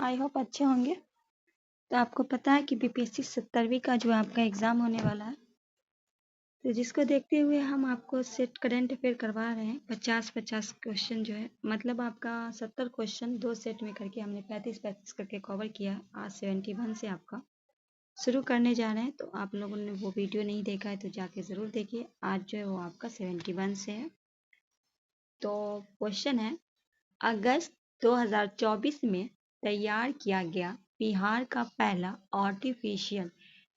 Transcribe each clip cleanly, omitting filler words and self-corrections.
I hope अच्छे होंगे। तो आपको पता है कि बीपीएससी 70वीं का जो आपका एग्ज़ाम होने वाला है, तो जिसको देखते हुए हम आपको सेट करंट अफेयर करवा रहे हैं। 50-50 क्वेश्चन जो है, मतलब आपका 70 क्वेश्चन 2 सेट में करके हमने 35-35 करके कवर किया। आज 71 से आपका शुरू करने जा रहे हैं। तो आप लोगों ने वो वीडियो नहीं देखा है तो जाके ज़रूर देखिए। आज जो है वो आपका 71 से है। तो क्वेश्चन है, अगस्त 2024 में तैयार किया गया बिहार का पहला आर्टिफिशियल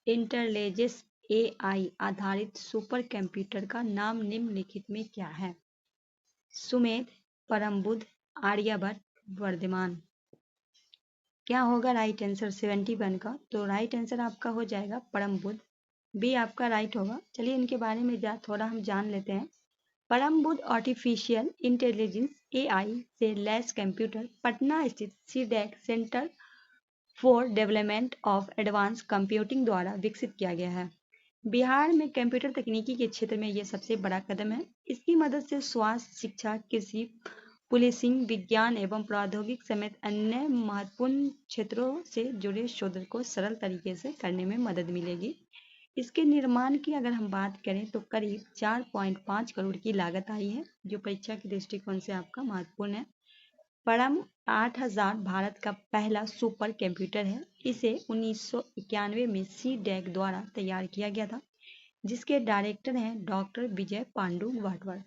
इंटेलिजेंस एआई आधारित सुपर कंप्यूटर का नाम निम्नलिखित में क्या है? सुमेध, परमबुद्ध, आर्यभट्ट, वर्धमान। क्या होगा राइट आंसर 71 का? तो राइट आंसर आपका हो जाएगा परमबुद्ध। बी आपका राइट होगा। चलिए इनके बारे में थोड़ा हम जान लेते हैं। परमबुद्ध आर्टिफिशियल इंटेलिजेंस एआई से लैस कंप्यूटर पटना स्थित CDAC centre for development of advance computing द्वारा विकसित किया गया है। बिहार में कंप्यूटर तकनीकी के क्षेत्र में यह सबसे बड़ा कदम है। इसकी मदद से स्वास्थ्य, शिक्षा, कृषि, पुलिसिंग, विज्ञान एवं प्रौद्योगिकी समेत अन्य महत्वपूर्ण क्षेत्रों से जुड़े शोध को सरल तरीके से करने में मदद मिलेगी। इसके निर्माण की अगर हम बात करें तो करीब 4.5 करोड़ की लागत आई है, जो परीक्षा के दृष्टिकोण से आपका महत्वपूर्ण है। परम 8000 भारत का पहला सुपर कंप्यूटर है। इसे 1991 में सीडैक द्वारा तैयार किया गया था, जिसके डायरेक्टर हैं डॉक्टर विजय पांडु वाटवर।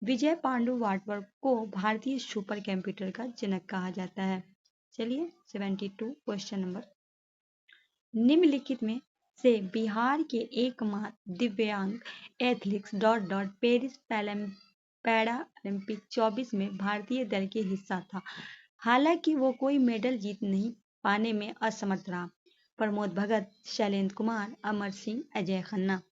विजय पांडु वाटवर को भारतीय सुपर कंप्यूटर का जनक कहा जाता है। चलिए 72 क्वेश्चन नंबर, निम्नलिखित में से बिहार के एकमात्र दिव्यांग एथलीट्स पेरिस पैरालंपिक 24 में भारतीय दल के हिस्सा था। हालांकि वो कोई मेडल जीत नहीं पाने में असमर्थ रहा। प्रमोद भगत, शैलेंद्र कुमार, अमर सिंह, अजय खन्ना,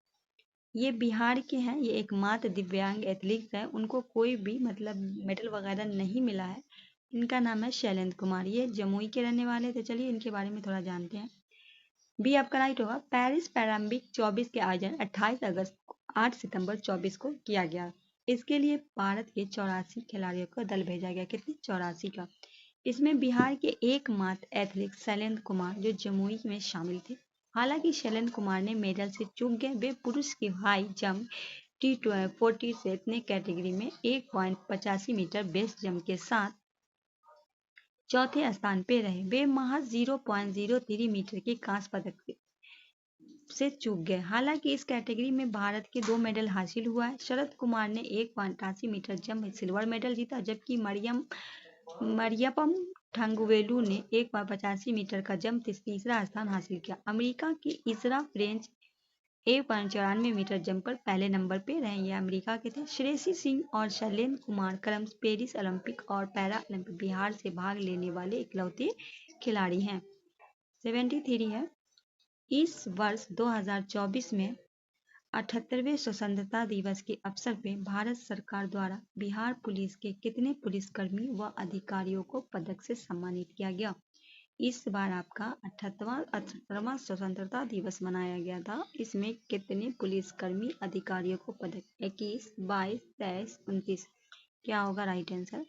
ये बिहार के हैं। ये एकमात्र दिव्यांग एथलीट्स हैं, उनको कोई भी मतलब मेडल वगैरह नहीं मिला है। इनका नाम है शैलेंद्र कुमार। ये जमुई के रहने वाले थे। चलिए इनके बारे में थोड़ा जानते हैं। बी आपका राइट होगा। पेरिस पैरालंपिक 24 के आयोजन 28 अगस्त 8 सितंबर 24 को किया गया। इसके लिए भारत के 84 खिलाड़ियों का दल भेजा गया। कितने? 84 का। इसमें बिहार के एकमात्र एथलीट शैलेंद्र कुमार जो जमुई में शामिल थे। हालांकि शैलेंद्र कुमार ने मेडल से चूक गए। वे पुरुष की हाई जंप T40 से इतने कैटेगरी में 1.85 मीटर बेस्ट जंप के साथ चौथे स्थान पे रहे। वे महज 0.03 मीटर के कांस्य पदक से चूक गए। हालांकि इस कैटेगरी में भारत के 2 मेडल हासिल हुआ है। शरद कुमार ने 1.88 मीटर जंप में सिल्वर मेडल जीता, जबकि मरियप्पम थंगवेलु ने 1.85 मीटर का जंप तीसरा स्थान हासिल किया। अमेरिका की इसरा फ्रेंच 1.94 मीटर जंप पर पहले नंबर पे रहे। ये अमेरिका के थे। श्रेयसी सिंह और शैलेंद्र कुमार क्रमश पेरिस ओलंपिक और पैरा ओलंपिक बिहार से भाग लेने वाले इकलौते खिलाड़ी हैं। 73 है, इस वर्ष 2024 में 78वें स्वतंत्रता दिवस के अवसर पर भारत सरकार द्वारा बिहार पुलिस के कितने पुलिसकर्मी व अधिकारियों को पदक से सम्मानित किया गया? इस बार आपका 78वां स्वतंत्रता दिवस मनाया गया था। इसमें कितने पुलिसकर्मी अधिकारियों को पदक? 21, 22, 23, 29। क्या होगा राइट आंसर?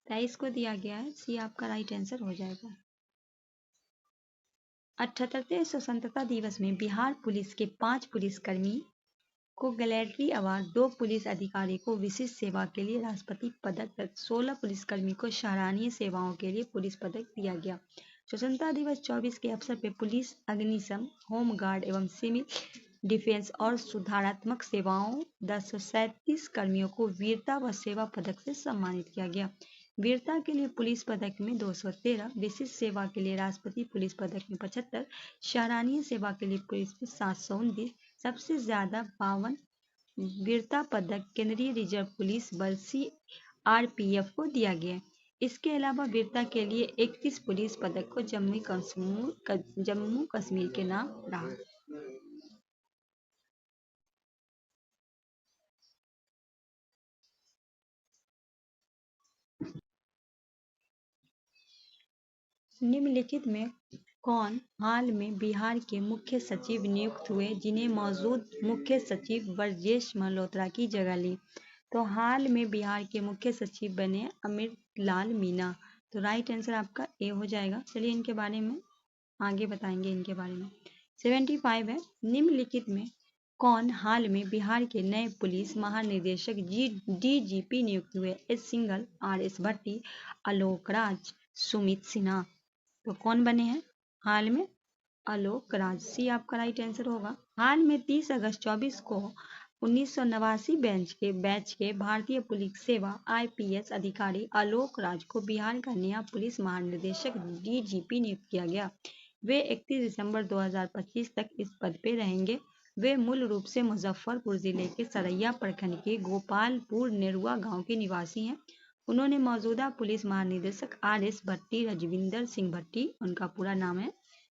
23 को दिया गया है। सी आपका राइट आंसर हो जाएगा। 78वें स्वतंत्रता दिवस में बिहार पुलिस के 5 पुलिसकर्मी को गैलेटरी अवार्ड, 2 पुलिस अधिकारी को विशिष्ट सेवा के लिए राष्ट्रपति पदक, 16 पुलिसकर्मी को सराहनीय सेवाओं के लिए पुलिस पदक दिया गया। स्वतंत्रता दिवस 24 के अवसर पर पुलिस, अग्निशम, होमगार्ड एवं सिविल डिफेंस और सुधारात्मक सेवाओं 1037 कर्मियों को वीरता व सेवा पदक से सम्मानित किया गया। वीरता के लिए पुलिस पदक में 213, विशिष्ट सेवा के लिए राष्ट्रपति पुलिस पदक में 75, सराहनीय सेवा के लिए पुलिस में 719, सबसे ज्यादा 52 वीरता पदक केंद्रीय रिजर्व पुलिस बल CRPF को दिया गया। इसके अलावा वीरता के लिए 31 पुलिस पदक को जम्मू कश्मीर के नाम रहा। निम्नलिखित में कौन हाल में बिहार के मुख्य सचिव नियुक्त हुए, जिन्हें मौजूद मुख्य सचिव ब्रजेश मल्होत्रा की जगह ली? तो हाल में बिहार के मुख्य सचिव बने अमृतलाल मीणा। तो राइट आंसर आपका ए हो जाएगा। चलिए इनके बारे में आगे बताएंगे इनके बारे में। 75 है, निम्नलिखित में कौन हाल में बिहार के नए पुलिस महानिदेशक डीजीपी नियुक्त हुए? एस सिंघल, आर एस भट्टी, आलोक राज, सुमित सिन्हा। तो कौन बने हैं हाल में? आलोक राज। सी आपका राइट आंसर होगा। हाल में 30 अगस्त 24 को 1989 बैच के भारतीय पुलिस सेवा आईपीएस अधिकारी आलोक राज को बिहार का नया पुलिस महानिदेशक डीजीपी नियुक्त किया गया। वे 31 दिसंबर 2025 तक इस पद पर रहेंगे। वे मूल रूप से मुजफ्फरपुर जिले के सरैया प्रखंड के गोपालपुर नेरुआ गांव के निवासी हैं। उन्होंने मौजूदा पुलिस महानिदेशक आर एस भट्टी, रजविंदर सिंह भट्टी उनका पूरा नाम है,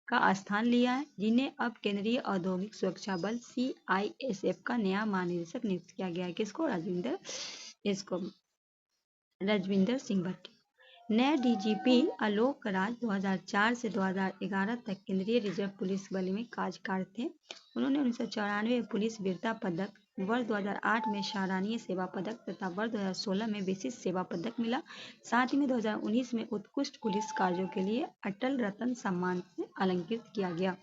का स्थान लिया है, जिन्हें अब केंद्रीय औद्योगिक सुरक्षा बल सीआईएसएफ का नया महानिदेशक नियुक्त किया गया है। किसको? रजविंदर सिंह भट्टी। नए डीजीपी आलोक राज 2004 से 2011 तक केंद्रीय रिजर्व पुलिस बल में कार्यरत थे। उन्होंने 1994 में पुलिस वीरता पदक, वर्ष 2008 में सराहनीय सेवा पदक तथा वर्ष 2016 में विशिष्ट सेवा पदक मिला। साथ ही में 2019 में उत्कृष्ट पुलिस कार्यों के लिए अटल रत्न सम्मान से अलंकृत किया गया।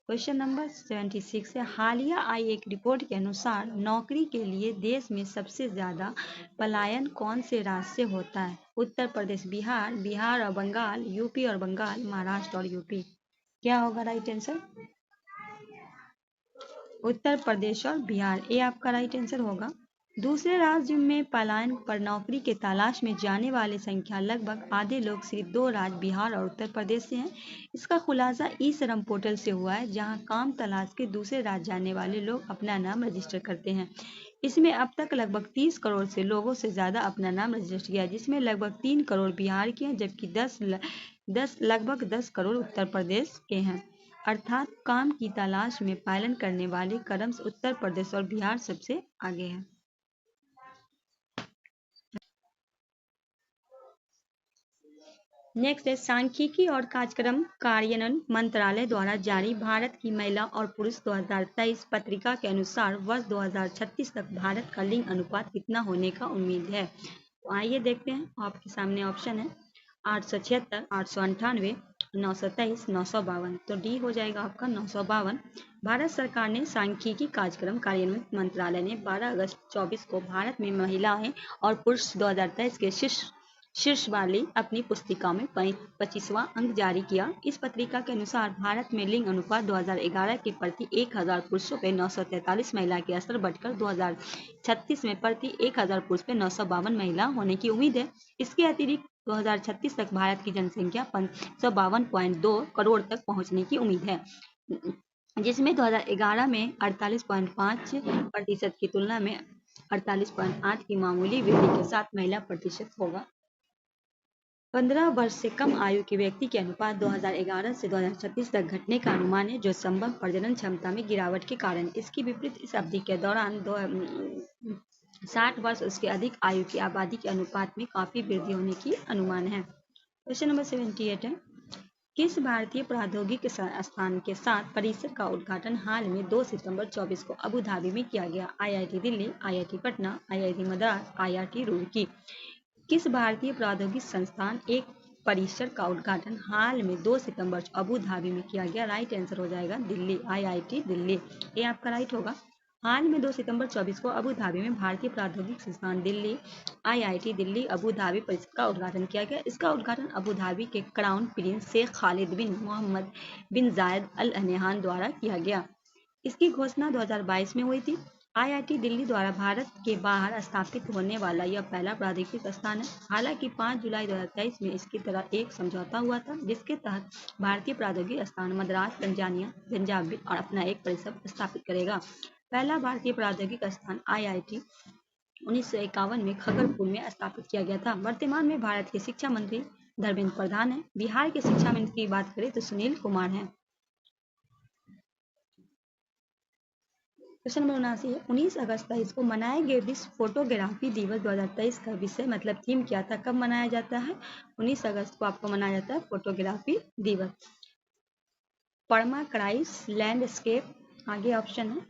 क्वेश्चन नंबर 76 है, हालिया आई एक रिपोर्ट के अनुसार नौकरी के लिए देश में सबसे ज्यादा पलायन कौन से राज्य से होता है? उत्तर प्रदेश, बिहार, बिहार और बंगाल, यूपी और बंगाल, महाराष्ट्र और यूपी। क्या होगा राइट आंसर? उत्तर प्रदेश और बिहार। ए आपका राइट आंसर होगा। दूसरे राज्य में पलायन पर नौकरी के तलाश में जाने वाले संख्या लगभग आधे लोग सिर्फ 2 राज्य बिहार और उत्तर प्रदेश से हैं। इसका खुलासा ई श्रम पोर्टल से हुआ है, जहां काम तलाश के दूसरे राज्य जाने वाले लोग अपना नाम रजिस्टर करते हैं। इसमें अब तक लगभग 30 करोड़ से लोगों से ज्यादा अपना नाम रजिस्टर किया है, जिसमें लगभग 3 करोड़ बिहार के हैं, जबकि लगभग 10 करोड़ उत्तर प्रदेश के हैं। अर्थात काम की तलाश में पलायन करने वाले क्रम से उत्तर प्रदेश और बिहार सबसे आगे है। नेक्स्ट है, सांख्यिकी और कार्यक्रम कार्यान्वयन मंत्रालय द्वारा जारी भारत की महिला और पुरुष 2023 पत्रिका के अनुसार वर्ष 2036 तक भारत का लिंग अनुपात कितना होने का उम्मीद है? तो आइए देखते हैं। आपके सामने ऑप्शन है 876, 898, 923, 952। तो डी हो जाएगा आपका 952। भारत सरकार ने सांख्यिकी कार्यक्रम कार्यान्वयन मंत्रालय ने 12 अगस्त 24 को भारत में महिलाएं और पुरुष 2023 के शीर्ष वाली अपनी पुस्तिका में 25वां अंक जारी किया। इस पत्रिका के अनुसार भारत में लिंग अनुपात 2011 के प्रति 1000 पुरुषों पे 943 महिला के स्तर बढ़कर 2036 में प्रति 1000 पुरुष पे 952 महिला होने की उम्मीद है। इसके अतिरिक्त 2036 तक भारत की जनसंख्या 552.2 करोड़ तक पहुंचने की उम्मीद है, जिसमें 2011 में 48.5% की तुलना में 48.8 की मामूली वृद्धि के साथ महिला प्रतिशत होगा। 15 वर्ष से कम आयु के व्यक्ति के अनुपात 2011 से 2036 तक घटने का अनुमान है, जो संभव प्रजनन क्षमता में गिरावट के कारण। इसके विपरीत इस अवधि के दौरान 60 वर्ष उसके अधिक आयु की आबादी के अनुपात में काफी वृद्धि होने की अनुमान है। क्वेश्चन नंबर 78 है, किस भारतीय प्रौद्योगिकी संस्थान के साथ परिसर का उद्घाटन हाल में 2 सितंबर 24 को अबू धाबी में किया गया? IIT Delhi, IIT Patna, IIT Madras, IIT Roorkee. किस भारतीय प्रौद्योगिकी संस्थान एक परिसर का उद्घाटन हाल में 2 सितंबर अबू धाबी में किया गया? राइट आंसर हो जाएगा दिल्ली, आईआईटी दिल्ली। ये आपका राइट होगा। हाल में 2 सितंबर 24 को अबू धाबी में भारतीय प्रौद्योगिकी संस्थान Delhi, IIT Delhi Abu Dhabi परिसर का उद्घाटन किया गया। इसका उद्घाटन अबू धाबी के क्राउन प्रिंस शेख खालिद बिन मोहम्मद बिन जायद अल नहयान द्वारा किया गया। इसकी घोषणा 2022 में हुई थी। आईआईटी दिल्ली द्वारा भारत के बाहर स्थापित होने वाला यह पहला प्रौद्योगिकी संस्थान है। हालांकि 5 जुलाई 2023 में इसकी तरह एक समझौता हुआ था, जिसके तहत भारतीय प्रौद्योगिकी संस्थान मद्रास, तंजावुर और अपना एक परिसर स्थापित करेगा। पहला भारतीय प्रौद्योगिकी संस्थान आईआईटी 1951 में खगरपुर में स्थापित किया गया था। वर्तमान में भारत के शिक्षा मंत्री धर्मेंद्र प्रधान है। बिहार के शिक्षा मंत्री की बात करें तो सुनील कुमार है। क्वेश्चन नंबर 79 है, 19 अगस्त 23 को मनाए गए विश्व फोटोग्राफी दिवस 2023 का विषय मतलब थीम क्या था? कब मनाया जाता है? 19 अगस्त को आपको मनाया जाता है फोटोग्राफी दिवस। परमा क्राइस लैंडस्केप, आगे ऑप्शन है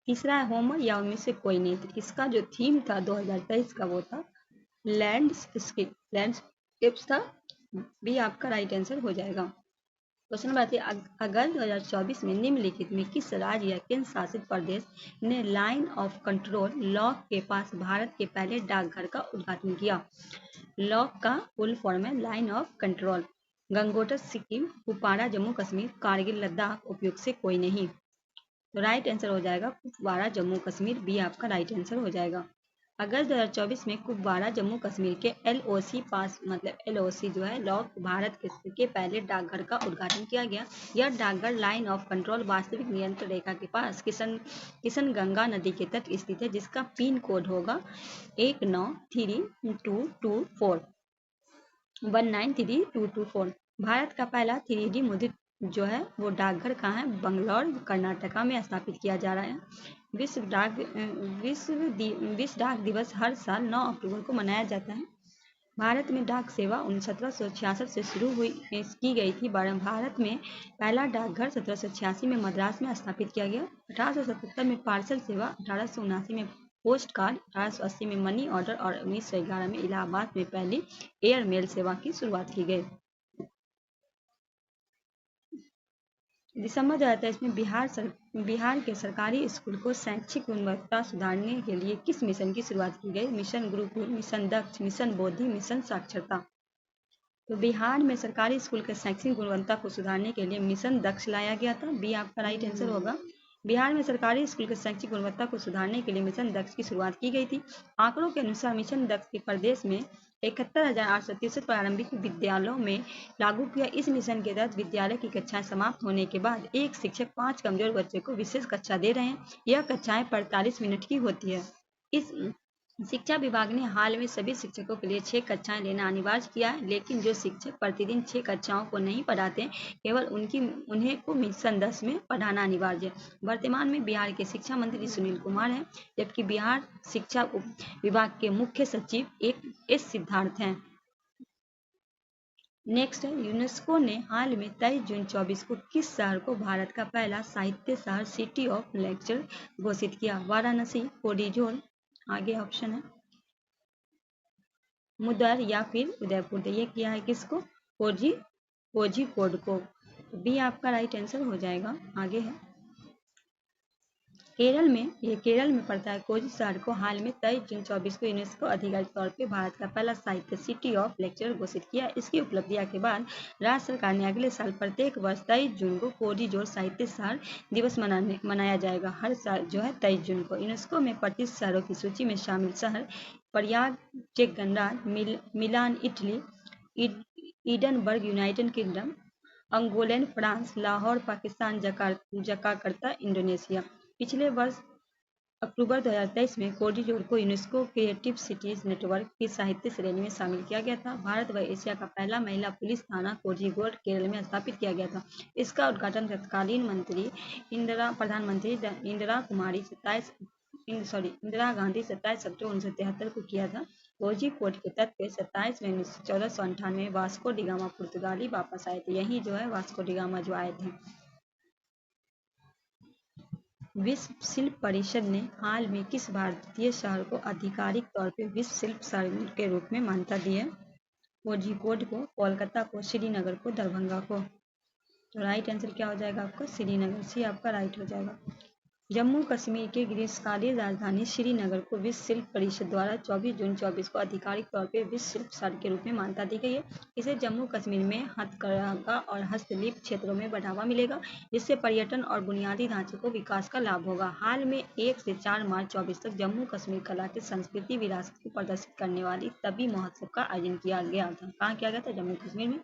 तीसरा है होमर या उनमें से कोई नहीं। तो इसका जो थीम था 2023 का वो था लैंडस्केप्स था। बी आपका राइट आंसर हो जाएगा। क्वेश्चन नंबर 3, अगस्त 2024 में निम्नलिखित में किस राज्य या केंद्र शासित प्रदेश ने लाइन ऑफ कंट्रोल लॉक के पास भारत के पहले डाकघर का उद्घाटन किया? लॉक का फुल फॉर्म है लाइन ऑफ कंट्रोल। गंगोटर सिक्किम, कुपवाड़ा जम्मू कश्मीर, कारगिल लद्दाख, उपयुक्त से कोई नहीं। तो राइट आंसर हो जाएगा कुपवाड़ा जम्मू कश्मीर। बी आपका राइट आंसर हो जाएगा। अगस्त 2024 में कुपवाड़ा जम्मू कश्मीर के LOC पास मतलब LOC जो है लॉक भारत के पहले डाकघर का उद्घाटन किया गया। यह डाकघर लाइन ऑफ कंट्रोल वास्तविक नियंत्रण रेखा के पास किशन गंगा नदी के तट स्थित है, जिसका पिन कोड होगा 193224 193224। भारत का पहला 3D मुद्रित जो है वो डाकघर कहाँ है? बंगलौर कर्नाटका में स्थापित किया जा रहा है। विश्व डाक दिवस हर साल 9 अक्टूबर को मनाया जाता है। भारत में डाक सेवा 1766 से शुरू की गई थी। भारत में पहला डाकघर 1786 में मद्रास में स्थापित किया गया। 1877 में पार्सल सेवा, 1879 में पोस्ट कार्ड, 1880 में मनी ऑर्डर और 1911 में इलाहाबाद में पहली एयर मेल सेवा की शुरुआत की गई। दिसंबर 2023 में बिहार के सरकारी स्कूल को शैक्षिक गुणवत्ता सुधारने के लिए किस मिशन की शुरुआत की गई? मिशन गुरुकुल, मिशन दक्ष, मिशन बोधि, मिशन साक्षरता। तो बिहार में सरकारी स्कूल के शैक्षिक गुणवत्ता को सुधारने के लिए मिशन दक्ष लाया गया था। बी आपका राइट आंसर होगा। बिहार में सरकारी स्कूल के शैक्षिक गुणवत्ता को सुधारने के लिए मिशन दक्ष की शुरुआत की गई थी। आंकड़ों के अनुसार मिशन दक्ष के प्रदेश में 71,863 प्रारंभिक विद्यालयों में लागू किया। इस मिशन के तहत विद्यालय की कक्षाएं समाप्त होने के बाद एक शिक्षक 5 कमजोर बच्चों को विशेष कक्षा दे रहे हैं। यह कक्षाएं 45 मिनट की होती है। इस शिक्षा विभाग ने हाल में सभी शिक्षकों के लिए 6 कक्षाएं लेना अनिवार्य किया है, लेकिन जो शिक्षक प्रतिदिन 6 कक्षाओं को नहीं पढ़ाते, केवल उन्हें को मिशन 10 में पढ़ाना अनिवार्य है। वर्तमान में बिहार के शिक्षा मंत्री सुनील कुमार हैं, जबकि बिहार शिक्षा विभाग के मुख्य सचिव एस सिद्धार्थ हैं। नेक्स्ट है, यूनेस्को ने हाल में 23 जून 24 को किस शहर को भारत का पहला साहित्य शहर सिटी ऑफ लिटरेचर घोषित किया? वाराणसी, कोडिजोर, आगे ऑप्शन है मुदर या फिर उदयपुर। ये किया है किसको? कोझिकोड को। बी आपका राइट आंसर हो जाएगा। आगे है केरल में पड़ता है। कोझी शहर को हाल में 23 जून 24 को यूनेस्को आधिकारिक तौर पे भारत का पहला साहित्य सिटी ऑफ लिटरेचर घोषित किया। इसकी उपलब्धियां के बाद राज्य सरकार ने अगले साल प्रत्येक वर्ष 23 जून को कोझिकोड साहित्य शहर दिवस मनाया जाएगा। हर साल जो है 23 जून को। यूनेस्को में 25 शहरों की सूची में शामिल शहर प्रयाग चेक गणराज्य, Milan Italy, Edinburgh United Kingdom, अंगोलेन France, Lahore Pakistan, Jakarta Indonesia. पिछले वर्ष अक्टूबर 2023 में कोझिकोड को यूनेस्को क्रिएटिव सिटीज नेटवर्क की साहित्य श्रेणी में शामिल किया गया था। भारत व एशिया का पहला महिला पुलिस थाना कोझिकोड केरल में स्थापित किया गया था। इसका उद्घाटन तत्कालीन प्रधानमंत्री इंदिरा गांधी 27 अक्टूबर 1973 को किया था। कोझिकोड के तट पे 27 मई 1498 में वास्को डी गामा पुर्तगाली वापस आए थे। यही जो है वास्को डी गामा जो आए थे। विश्व शिल्प परिषद ने हाल में किस भारतीय शहर को आधिकारिक तौर पे विश्व शिल्प शहर के रूप में मान्यता दी है? कोझिकोड को, कोलकाता को, श्रीनगर को, दरभंगा को। तो राइट आंसर क्या हो जाएगा आपका? श्रीनगर। सी आपका राइट हो जाएगा। जम्मू कश्मीर के ग्रीष्मकालीन राजधानी श्रीनगर को विश्व शिल्प परिषद द्वारा 24 जून 24 को आधिकारिक तौर पर विश्व शिल्प शहर के रूप में मान्यता दी गई है। इसे जम्मू कश्मीर में हथकरघा और हस्तशिल्प क्षेत्रों में बढ़ावा मिलेगा, जिससे पर्यटन और बुनियादी ढांचे को विकास का लाभ होगा। हाल में 1 से 4 मार्च 24 तक जम्मू कश्मीर कला की संस्कृति विरासत को प्रदर्शित करने वाली तभी महोत्सव का आयोजन किया गया था। कहाँ किया गया था? जम्मू कश्मीर में।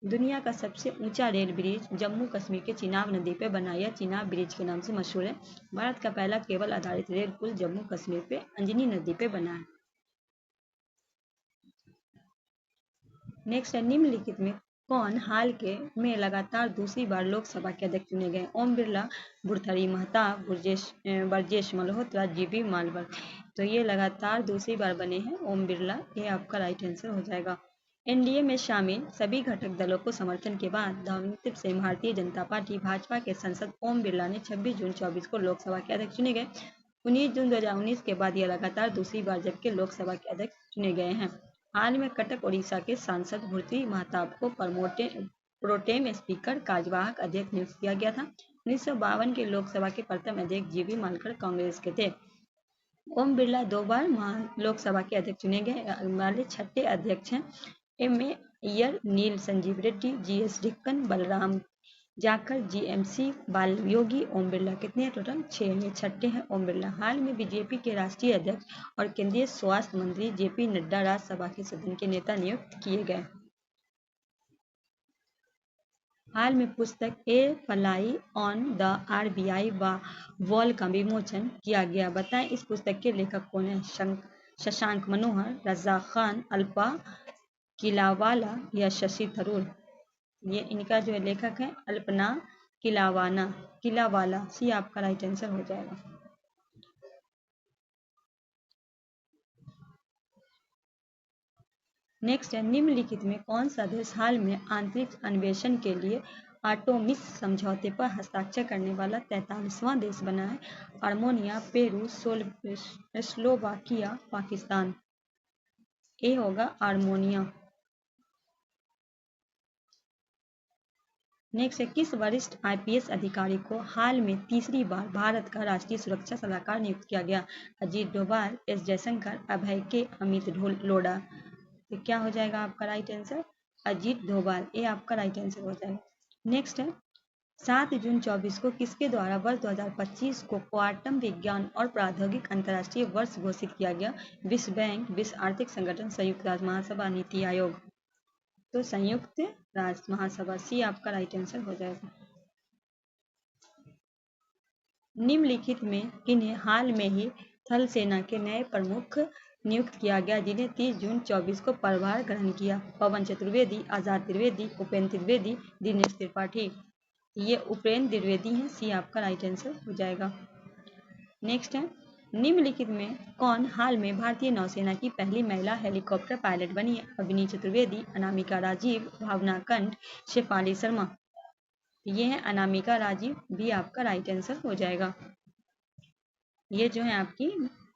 दुनिया का सबसे ऊंचा रेल ब्रिज जम्मू कश्मीर के चिनाब नदी पर बना। यह चिनाब ब्रिज के नाम से मशहूर है। भारत का पहला केबल आधारित रेल पुल जम्मू कश्मीर पे अंजनी नदी पे बना है। नेक्स्ट है, निम्नलिखित में कौन हाल के में लगातार दूसरी बार लोकसभा के अध्यक्ष चुने गए? ओम बिरला, भर्तृहरि महताब, ब्रजेश मल्होत्रा, जीबी मालवर। तो ये लगातार दूसरी बार बने हैं ओम बिरला। ये आपका राइट आंसर हो जाएगा। एनडीए में शामिल सभी घटक दलों को समर्थन के बाद ध्वनिमत से भारतीय जनता पार्टी भाजपा के सांसद ओम बिरला ने 26 जून 24 को लोकसभा के अध्यक्ष चुने गए। 19 जून 2019 के बाद यह लगातार दूसरी बार जबकि लोकसभा के अध्यक्ष चुने गए हैं। हाल में कटक ओडिशा के सांसद भूर्ति महताब को प्रोटेम स्पीकर कार्यवाहक अध्यक्ष नियुक्त किया गया था। 1952 के लोकसभा के प्रथम अध्यक्ष जीवी मालकर कांग्रेस के थे। ओम बिरला 2 बार लोकसभा के अध्यक्ष चुने गए वाले छठे अध्यक्ष हैं। M A Iyer, Neelam Sanjiva Reddy, G S ढक्कन, बलराम जाखड़, जीएमसी बालयोगी। ओम बिरला कितने हैं टोटल? 6। ये छठे हैं ओम बिरला। हाल में बीजेपी के राष्ट्रीय अध्यक्ष और केंद्रीय स्वास्थ्य मंत्री जेपी नड्डा राज्यसभा के सदन के नेता नियुक्त किए गए। हाल में पुस्तक a fly on the RBI wall का विमोचन किया गया। बताएं इस पुस्तक के लेखक कौन है? शशांक मनोहर, रज़ाक खान, अल्पा किलावाला या शशि थरूर। ये इनका जो लेखक है अल्पना किलावाला। सी आपका राइट आंसर हो जाएगा। नेक्स्ट है, निम्नलिखित में कौन सा देश हाल में आंतरिक अन्वेषण के लिए आर्टेमिस समझौते पर हस्ताक्षर करने वाला 43वां देश बना है? Armenia, Peru, Slovakia, Pakistan. A होगा आर्मेनिया। नेक्स्ट है, किस वरिष्ठ आईपीएस अधिकारी को हाल में तीसरी बार भारत का राष्ट्रीय सुरक्षा सलाहकार नियुक्त किया गया? अजीत डोभाल, एस जयशंकर, अभय के, अमित लोढ़ा। तो क्या हो जाएगा आपका राइट आंसर? अजीत डोभाल। ये आपका राइट आंसर हो जाएगा। नेक्स्ट है, 7 जून 24 को किसके द्वारा वर्ष 2025 को क्वांटम विज्ञान और प्रौद्योगिकी अंतर्राष्ट्रीय वर्ष घोषित किया गया? विश्व बैंक, विश्व आर्थिक संगठन, संयुक्त राष्ट्र महासभा, नीति आयोग। तो संयुक्त राष्ट्र महासभा। सी आपका राइट आंसर हो जाएगा। निम्नलिखित में किन्हें हाल में ही थल सेना के नए प्रमुख नियुक्त किया गया जिन्हें 30 जून 24 को पदभार ग्रहण किया? पवन चतुर्वेदी, आजाद त्रिवेदी, उपेंद्र त्रिवेदी, दिनेश त्रिपाठी। ये उपेंद्र त्रिवेदी हैं। सी आपका राइट आंसर हो जाएगा। नेक्स्ट है, निम्नलिखित में कौन हाल में भारतीय नौसेना की पहली महिला हेलीकॉप्टर पायलट बनी है? अवनी चतुर्वेदी, अनामिका राजीव, भावना कंठ, शेफाली शर्मा। ये है अनामिका राजीव। भी आपका राइट आंसर हो जाएगा। ये जो है आपकी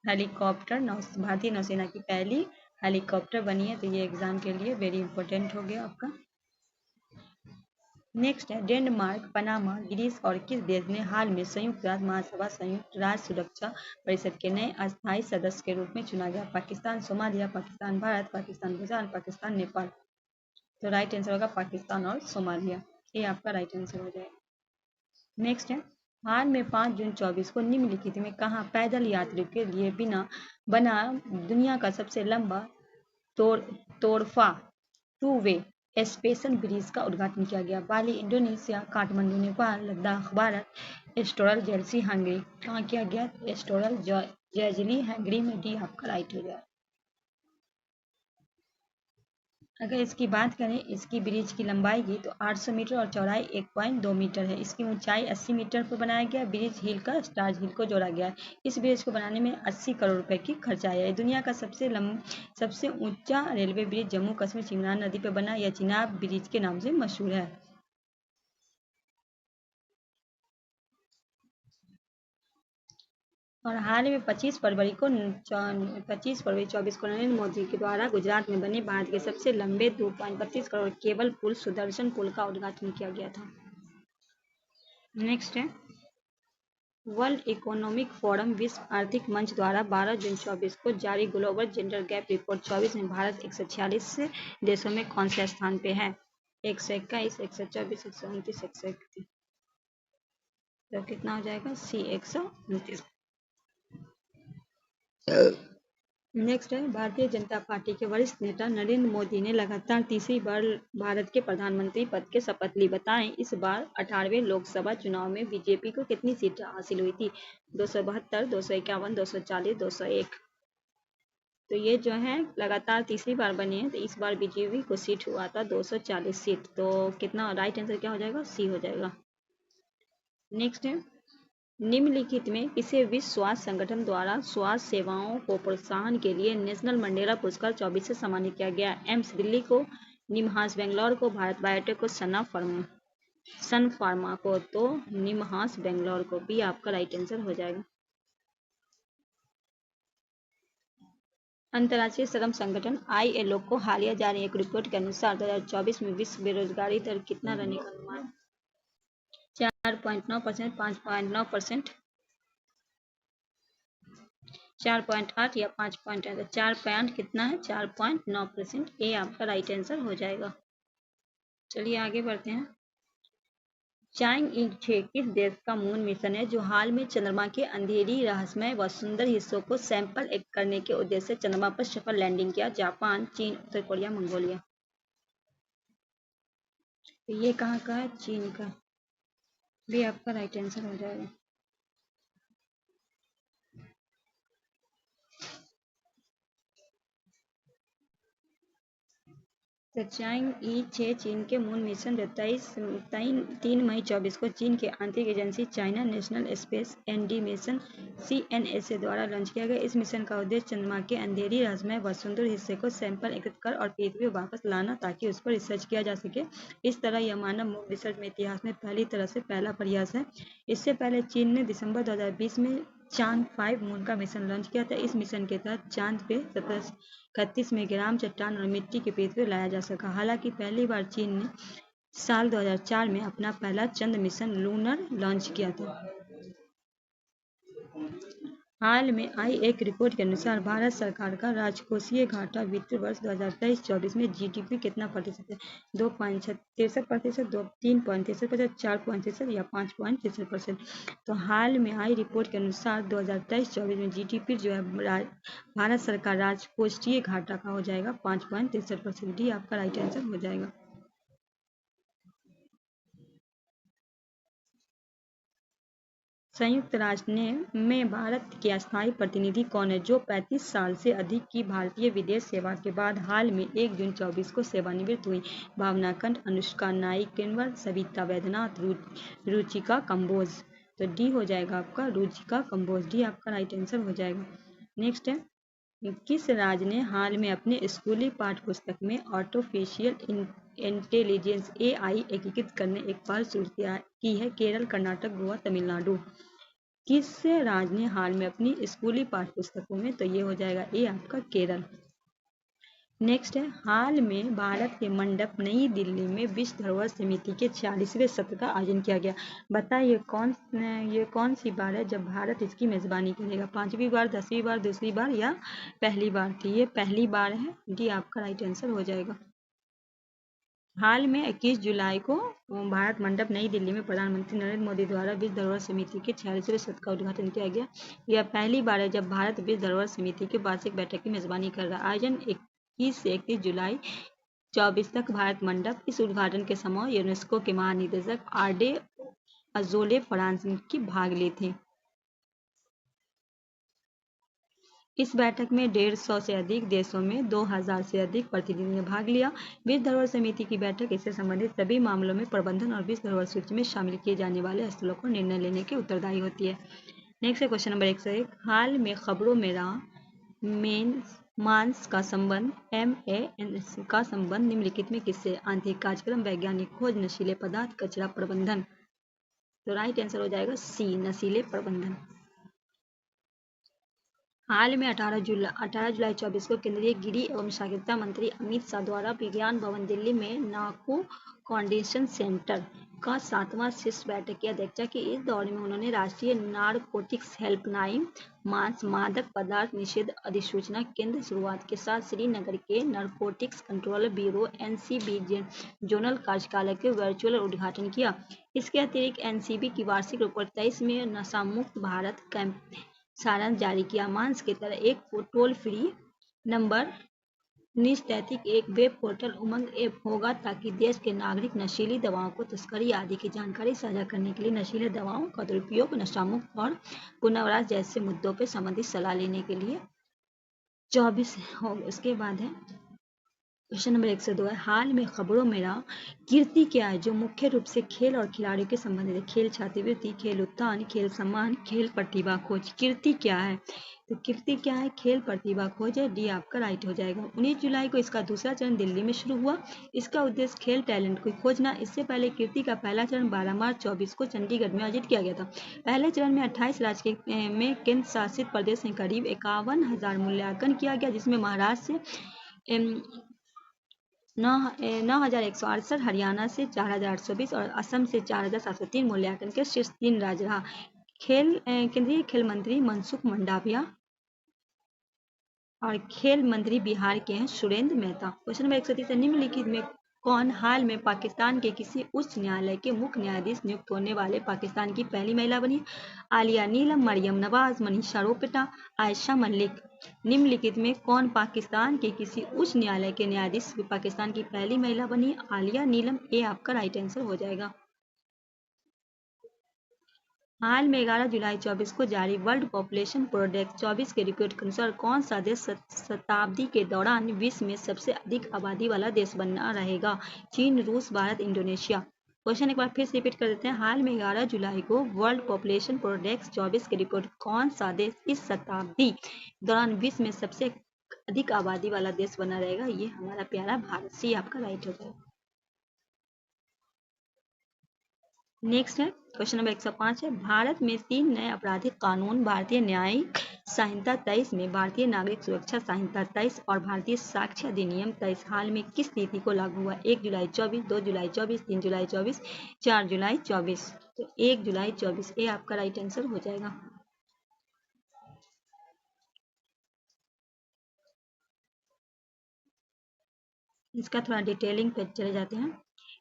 हेलीकॉप्टर भारतीय नौसेना की पहली हेलीकॉप्टर बनी है। तो ये एग्जाम के लिए वेरी इंपॉर्टेंट हो गया आपका। नेक्स्ट है, डेनमार्क, पनामा, ग्रीस और किस देश ने हाल में संयुक्त राष्ट्र महासभा संयुक्त राष्ट्र सुरक्षा परिषद के नए अस्थायी सदस्य के रूप में चुना गया? पाकिस्तान, सोमालिया, पाकिस्तान भारत, पाकिस्तान भूटान, पाकिस्तान नेपाल। तो राइट आंसर होगा पाकिस्तान और सोमालिया। ये आपका राइट आंसर हो जाएगा। नेक्स्ट है, हाल में 5 जून 24 को निम्नलिखित में कहाँ पैदल यात्रियों के लिए बना दुनिया का सबसे लंबा तोड़फा 2 वे स्पेशल ब्रिज का उद्घाटन किया गया? बाली इंडोनेशिया, काठमांडू नेपाल, लद्दाख भारत, एस्टोरल जेलसी हंगरी। कहाँ किया गया? एस्टोरल जेजली हंगरी में। डी आपका राइट हो जाए। अगर इसकी बात करें इसकी ब्रिज की लंबाई की तो 800 मीटर और चौड़ाई 1.2 मीटर है। इसकी ऊंचाई 80 मीटर पर बनाया गया। ब्रिज हिल का स्टार्ज हिल को जोड़ा गया है। इस ब्रिज को बनाने में 80 करोड़ रुपए की खर्च आया है। दुनिया का सबसे ऊंचा रेलवे ब्रिज जम्मू कश्मीर चिनाब नदी पर बना यह चिनाब ब्रिज के नाम से मशहूर है। और हाल में 25 फरवरी 24 को नरेंद्र मोदी के द्वारा गुजरात में बने भारत के सबसे लंबे 2.32 करोड़ केबल पुल सुदर्शन पुल का उद्घाटन किया गया था। नेक्स्ट है, वर्ल्ड इकोनॉमिक फोरम विश्व आर्थिक मंच द्वारा 12 जून 24 को जारी ग्लोबल जेंडर गैप रिपोर्ट 24 में भारत 146 देशों में कौन से स्थान पे है? 121, 124, 129, 131। तो कितना हो जाएगा? सी 129। नेक्स्ट है, भारतीय जनता पार्टी के वरिष्ठ नेता नरेंद्र मोदी ने लगातार तीसरी बार भारत के प्रधानमंत्री पद की शपथ ली। बताएं इस बार 18वें लोकसभा चुनाव में बीजेपी को कितनी सीटें हासिल हुई थी? 272, 251, 240, 201। तो ये जो है लगातार तीसरी बार बनी है। तो इस बार बीजेपी को सीट हुआ था 240 सीट। तो कितना राइट आंसर क्या हो जाएगा? सी हो जाएगा। नेक्स्ट है, निम्नलिखित में किसे विश्व स्वास्थ्य संगठन द्वारा स्वास्थ्य सेवाओं को प्रोत्साहन के लिए नेशनल मंडेला पुरस्कार 24 से सम्मानित किया गया? एम्स दिल्ली को, निमहांस बेंगलोर को, भारत बायोटेक को, सन फार्मा को। तो निमहांस बेंगलोर को भी आपका राइट आंसर हो जाएगा। अंतर्राष्ट्रीय श्रम संगठन ILO को हालिया जारी एक रिपोर्ट के अनुसार 2024 में विश्व बेरोजगारी दर कितना रहने का अनुमान? 4.9%, 5.9%, 4.8 या 5.8? 4 कितना है? 4.9%। ये आपका राइट आंसर हो जाएगा। चलिए आगे बढ़ते हैं। चांग-ई किस देश का मून मिशन है जो हाल में चंद्रमा के अंधेरी, रहस्यमय व सुंदर हिस्सों को सैंपल करने के उद्देश्य से चंद्रमा पर सफल लैंडिंग किया? जापान, चीन, उत्तर कोरिया, मंगोलिया। तो ये कहाँ का है? चीन का भी आपका राइट आंसर हो जाएगा। तो चांग-ई चीन के मून मिशन 3 मई 24 को चीन के आंतरिक agency China national space mission CNSA द्वारा लॉन्च किया गया। इस मिशन का उद्देश्य चंद्रमा के अंधेरी, रहस्यमय व सुंदर हिस्से को सैंपल एकत्रित कर और पृथ्वी वापस लाना ताकि उस पर रिसर्च किया जा सके। इस तरह यह मानव मून रिसर्च में इतिहास में पहली तरह से पहला प्रयास है। इससे पहले चीन ने दिसंबर 2020 में चांद 5 मून का मिशन लॉन्च किया था। इस मिशन के तहत चांद पे 31 में ग्राम चट्टान और मिट्टी की पृथ्वी लाया जा सका। हालांकि पहली बार चीन ने साल 2004 में अपना पहला चंद्र मिशन लूनर लॉन्च किया था। हाल में आई एक रिपोर्ट के अनुसार भारत सरकार का राजकोषीय घाटा वित्तीय वर्ष 2023-24 में GDP कितना प्रतिशत है? 2.63%, 3.63%, 4.63% या 5.63%? तो हाल में आई रिपोर्ट के अनुसार 2023-24 में GDP जो है भारत सरकार राजकोषीय घाटा का हो जाएगा 5.63%। डी आपका राइट आंसर हो जाएगा। संयुक्त राष्ट्र में भारत की अस्थायी प्रतिनिधि कौन है जो 35 साल से अधिक की भारतीय विदेश सेवा के बाद हाल में 1 जून 24 को सेवानिवृत्त हुई? भावना कंठ, अनुष्का नाइक किन्वर, सविता वैद्यनाथ, रुचिका कंबोज। तो डी हो जाएगा आपका रुचिका कंबोज। डी आपका राइट आंसर हो जाएगा। नेक्स्ट है, किस राज्य ने हाल में अपने स्कूली पाठ्य पुस्तक में आर्टिफिशियल इंटेलिजेंस AI एकीकृत करने एक पहल शुरू की है? केरल, कर्नाटक, गोवा, तमिलनाडु। किस राज्य ने हाल में अपनी स्कूली पाठ्य पुस्तकों में? तो ये हो जाएगा ए आपका केरल। नेक्स्ट है, हाल में भारत के मंडप नई दिल्ली में विश्व धरोहर समिति के 40वें सत्र का आयोजन किया गया। बताइए ये कौन सी बार है जब भारत इसकी मेजबानी करेगा? 5वीं बार, 10वीं बार, दूसरी बार या पहली बार थी? ये पहली बार है। डी आपका राइट आंसर हो जाएगा। हाल में 21 जुलाई को भारत मंडप नई दिल्ली में प्रधानमंत्री नरेंद्र मोदी द्वारा विश्व धरोहर समिति के 46वें सत्र का उद्घाटन किया गया। यह पहली बार है जब भारत विश्व धरोहर समिति के वार्षिक बैठक की मेजबानी कर रहा है। आयोजन 21 से 31 जुलाई 24 तक भारत मंडप। इस उद्घाटन के समय यूनेस्को के महानिदेशक आरडे अजोले फ्रांस की भाग ली थी। इस बैठक में 150 से अधिक देशों में 2000 से अधिक प्रतिनिधियों ने भाग लिया। विश्व धरोहर समिति की बैठक इससे संबंधित सभी मामलों में प्रबंधन और विश्व धरोहर सूची में शामिल किए जाने वाले स्थलों को निर्णय लेने के उत्तरदायी होती है। नेक्स्ट है क्वेश्चन नंबर 101। हाल में खबरों में रहा मांस का संबंध MANS का संबंध निम्नलिखित में किससे? आंतरिक कार्यक्रम, वैज्ञानिक खोज, नशीले पदार्थ, कचरा प्रबंधन। तो राइट आंसर हो जाएगा सी, नशीले प्रबंधन। हाल में 18 जुलाई 24 को केंद्रीय गृह एवं सहकारिता मंत्री अमित शाह द्वारा विज्ञान भवन दिल्ली में नाकू कॉन्वेंशन सेंटर का 7वां शीर्ष बैठक की अध्यक्षता की। इस दौर में उन्होंने राष्ट्रीय नारकोटिक्स हेल्पलाइन, मादक पदार्थ निषेध अधिसूचना केंद्र शुरुआत के साथ श्रीनगर के narcotics control bureau NCB zonal कार्यशाला के वर्चुअल उद्घाटन किया। इसके अतिरिक्त NCB की वार्षिक रिपोर्ट 23 में नशा मुक्त भारत कैंप सारांश जारी किया। मांस की तरह एक टोल फ्री नंबर 1933 एक वेब पोर्टल उमंग ऐप होगा ताकि देश के नागरिक नशीली दवाओं को तस्करी आदि की जानकारी साझा करने के लिए नशीले दवाओं का दुरुपयोग, नशामुक्त और पुनर्वास जैसे मुद्दों पर संबंधित सलाह लेने के लिए 24 हो। उसके बाद है क्वेश्चन नंबर 102 है, हाल में खबरों में रहा कीर्ति क्या है जो मुख्य रूप से खेल और खिलाड़ियों के संबंधित है? खेल छात्रवृत्ति, खेल उत्थान, खेल सम्मान, खेल प्रतिभा खोज। कीर्ति क्या है? तो कीर्ति क्या है? खेल प्रतिभा खोज है। डी आपका राइट हो जाएगा। 19 जुलाई को इसका दूसरा चरण दिल्ली में शुरू हुआ। इसका उद्देश्य खेल टैलेंट को खोजना। इससे पहले कीर्ति का पहला चरण 12 मार्च 24 को चंडीगढ़ में आयोजित किया गया था। पहले चरण में 28 राज्य में केंद्र शासित प्रदेश में करीब 51,000 मूल्यांकन किया गया, जिसमें महाराष्ट्र से 9,168, हरियाणा से 4,820 और असम से 4,703 मूल्यांकन के शीर्ष 3 राज्य रहा। केंद्रीय खेल मंत्री मनसुख मंडाविया और खेल मंत्री बिहार के हैं सुरेंद्र मेहता। क्वेश्चन नंबर 130, निम्नलिखित में कौन हाल में पाकिस्तान के किसी उच्च न्यायालय के मुख्य न्यायाधीश नियुक्त होने वाले पाकिस्तान की पहली महिला बनी? आलिया नीलम, मरियम नवाज, मनीषा रोपटा, आयशा मलिक। निम्नलिखित में कौन पाकिस्तान के किसी उच्च न्यायालय के न्यायाधीश पाकिस्तान की पहली महिला बनी? आलिया नीलम। ए आपका राइट आंसर हो जाएगा। हाल में 11 जुलाई 24 को जारी वर्ल्ड पॉपुलेशन प्रोडेक्स 24 के रिपोर्ट के अनुसार कौन सा देश शताब्दी के दौरान विश्व में सबसे अधिक आबादी वाला देश बना रहेगा? चीन, रूस, भारत, इंडोनेशिया। क्वेश्चन एक बार फिर से रिपीट कर देते हैं। हाल में 11 जुलाई को वर्ल्ड पॉपुलेशन प्रोडेक्स 24 के रिपोर्ट कौन सा देश इस शताब्दी दौरान विश्व में सबसे अधिक आबादी वाला देश बना रहेगा? ये हमारा प्यारा भारत। सी आपका राइट हो जाएगा। नेक्स्ट है क्वेश्चन नंबर 105 है, भारत में 3 नए आपराधिक कानून भारतीय न्यायिक संहिता 23 में, भारतीय नागरिक सुरक्षा संहिता 23 और भारतीय साक्ष्य अधिनियम 23 हाल में किस तिथि को लागू हुआ? 1 जुलाई 24, 2 जुलाई 24, 3 जुलाई 24, 4 जुलाई 24। तो 1 जुलाई 24 ये आपका राइट आंसर हो जाएगा। इसका थोड़ा डिटेलिंग पे चले जाते हैं।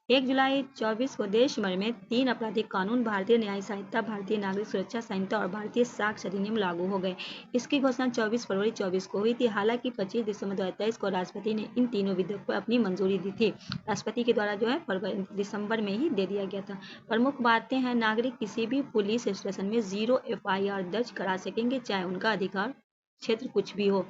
1 जुलाई 24 को देश भर में 3 आपराधिक कानून भारतीय न्याय संहिता, भारतीय नागरिक सुरक्षा संहिता और भारतीय साक्ष्य अधिनियम लागू हो गए। इसकी घोषणा 24 फरवरी 24 को हुई थी। हालांकि 25 दिसंबर 2023 को राष्ट्रपति ने इन तीनों विधेयकों पर अपनी मंजूरी दी थी। राष्ट्रपति के द्वारा जो है दिसंबर में ही दे दिया गया था। प्रमुख बातें हैं, नागरिक किसी भी पुलिस स्टेशन में 0 FIR दर्ज करा सकेंगे, चाहे उनका अधिकार क्षेत्र कुछ भी हो।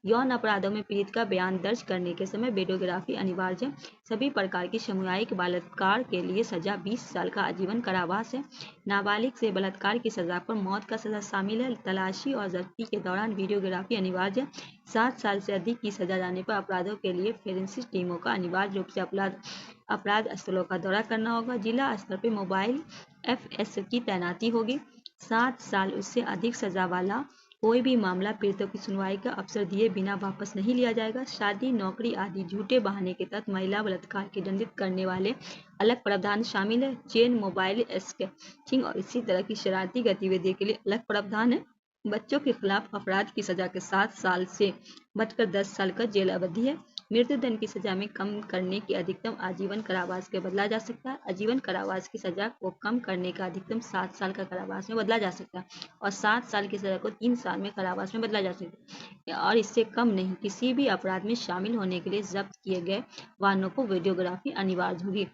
यौन अपराधों में पीड़ित का बयान दर्ज करने के समय वीडियोग्राफी अनिवार्य है। सभी प्रकार की सामूहिक बलात्कार के लिए सजा 20 साल का आजीवन कारावास है। नाबालिग से बलात्कार की सजा पर मौत का सजा शामिल है। तलाशी और जब्ती के दौरान वीडियोग्राफी अनिवार्य है। 7 साल से अधिक की सजा जाने पर अपराधों के लिए फोरेंसिक टीमों का अनिवार्य रूप से अपराध स्थलों का दौरा करना होगा। जिला स्तर पर मोबाइल FS की तैनाती होगी। 7 साल उससे अधिक सजा वाला कोई भी मामला पीड़ितों की सुनवाई का अवसर दिए बिना वापस नहीं लिया जाएगा। शादी, नौकरी आदि झूठे बहाने के तहत महिला बलात्कार के दंडित करने वाले अलग प्रावधान शामिल है। चेन, मोबाइल स्नैचिंग और इसी तरह की शरारती गतिविधि के लिए अलग प्रावधान है। बच्चों के खिलाफ अपराध की सजा के 7 साल से बढ़कर 10 साल का जेल अवधि है। मृत्युदंड की सजा में कम करने की अधिकतम आजीवन कारावास में बदला जा सकता है। आजीवन कारावास की सजा को कम करने का अधिकतम 7 साल का कारावास में बदला जा सकता है और 7 साल की सजा को 3 साल में कारावास में बदला जा सकता है और इससे कम नहीं। किसी भी अपराध में शामिल होने के लिए जब्त किए गए वाहनों को वीडियोग्राफी अनिवार्य होगी।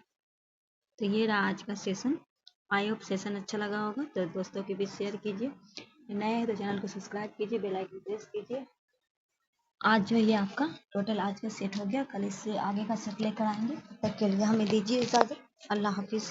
तो ये रहा आज का सेशन। आई होप सेशन अच्छा लगा होगा, तो दोस्तों के बीच शेयर कीजिए। नए हैं तो चैनल को सब्सक्राइब कीजिए, बेल आइकन प्रेस कीजिए। आज जो ये आपका टोटल आज का सेट हो गया, कल इससे आगे का सेट लेकर आएंगे। तब तक के लिए हमें दीजिए इजाज़त। अल्लाह हाफिज़।